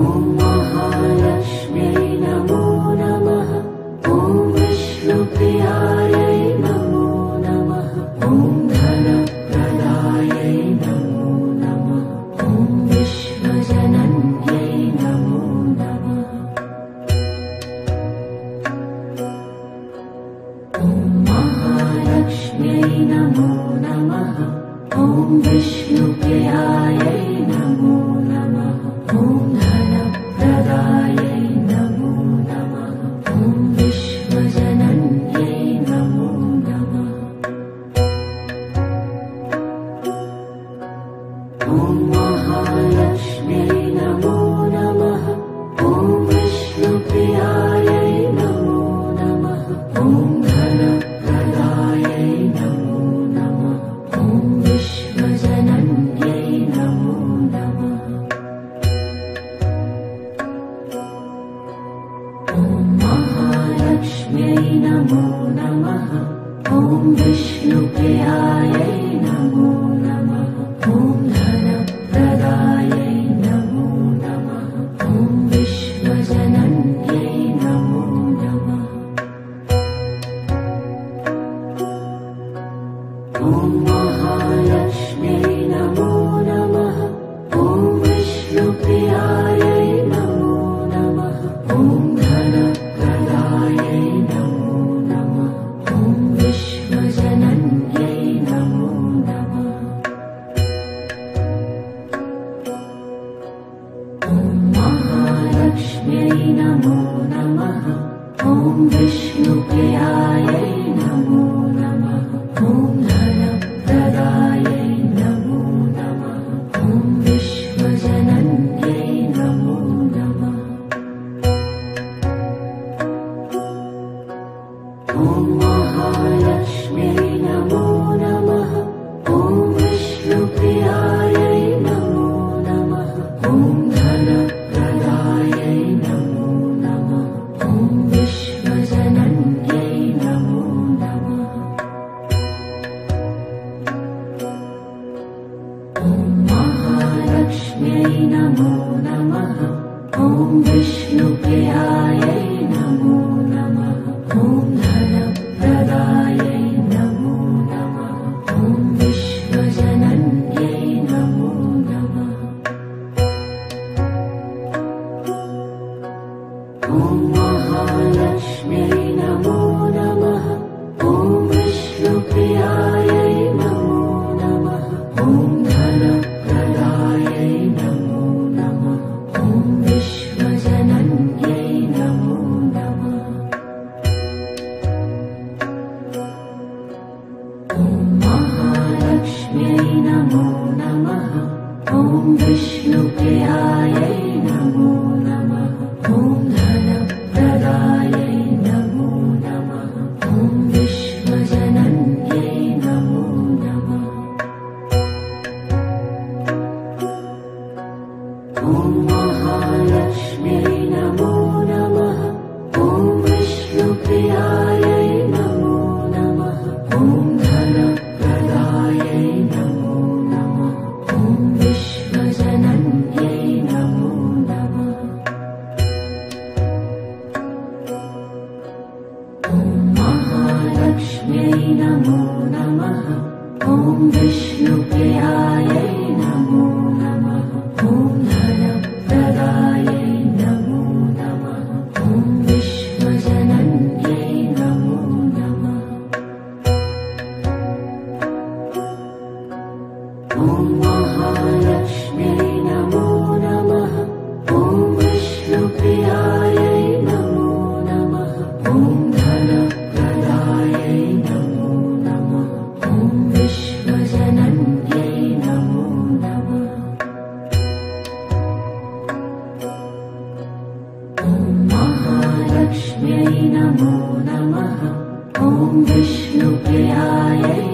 ॐ महालक्ष्म्यै नमो नमः। ॐ विष्णुप्रियायै नमो नमः। ॐ धनप्रदायै नमो नमः। ॐ विश्वजनन्यै नमो नमः। ॐ महालक्ष्म्यै नमो नमः। ॐ विष्णुप्रियायै नमो नमः। ॐ धनप्रदायै नमो नमः। ॐ विश्वजनन्यै नमो नमः। ॐ महालक्ष्म्यै नमो नमः। ॐ विष्णुप्रियायै नमो नमः। ॐ धनप्रदायै नमो नमः। ॐ विश्वजनन्यै नमो नमः। ॐ महालक्ष्म्यै नमो नमः। ॐ विष्णुप्रियायै नमो नमः। ॐ धनप्रदायै नमो नमः। ॐ विश्वजनन्यै नमो नमः। ॐ महालक्ष्म्यै नमो नमः। ॐ विष्णुप्रियायै नमो नमः। ॐ धनप्रदायै नमो नमः। ॐ विश्वजनन्यै नमो नमः। ॐ महालक्ष्म्यै नमो नमः। ॐ विष्णुप्रियायै नमो नमः। ॐ धनप्रदायै नमो नमः। ॐ विश्वजनन्यै नमो नमः। ॐ महालक्ष्म्यै नमो नमः। ॐ विष्णुप्रियायै नमो नमः। ॐ धनप्रदायै नमो नमः। ॐ विश्वजनन्यै नमो नमः। ॐ महालक्ष्म्यै नमो नमः। ॐ विष्णुप्रियायै नमो नमः। ॐ धनप्रदायै नमो नमः। ॐ विश्वजनन्यै नमो नमः। ॐ महालक्ष्म्यै नमो नमः। ॐ विष्णुप्रियायै नमो नमः। ॐ धनप्रदायै नमो नमः। ॐ विश्वजनन्यै नमो नमः। ॐ महालक्ष्म्यै नमो नमः। ॐ विष्णुप्रियायै नमो नमः। ॐ धनप्रदायै नमो नमः। ॐ विश्वजनन्यै नमो नमः। ॐ महालक्ष्म्यै नमो नमः। ॐ विष्णुप्रियायै नमो नमः। ॐ धनप्रदायै नमो नमः। ॐ विश्वजनन्यै नमो नमः। ॐ महालक्ष्म्यै नमो नमः। ॐ विष्णुप्रियायै नमो नमः। ॐ धनप्रदायै नमो नमः। ॐ विश्वजनन्यै नमो नमः। ॐ महालक्ष्म्यै नमो नमः। ॐ विष्णुप्रियायै नमो नमः। ॐ धनप्रदायै नमो नमः। ॐ विश्वजनन्यै नमो नमः। ॐ महालक्ष्म्यै नमो नमः। ॐ विष्णुप्रियायै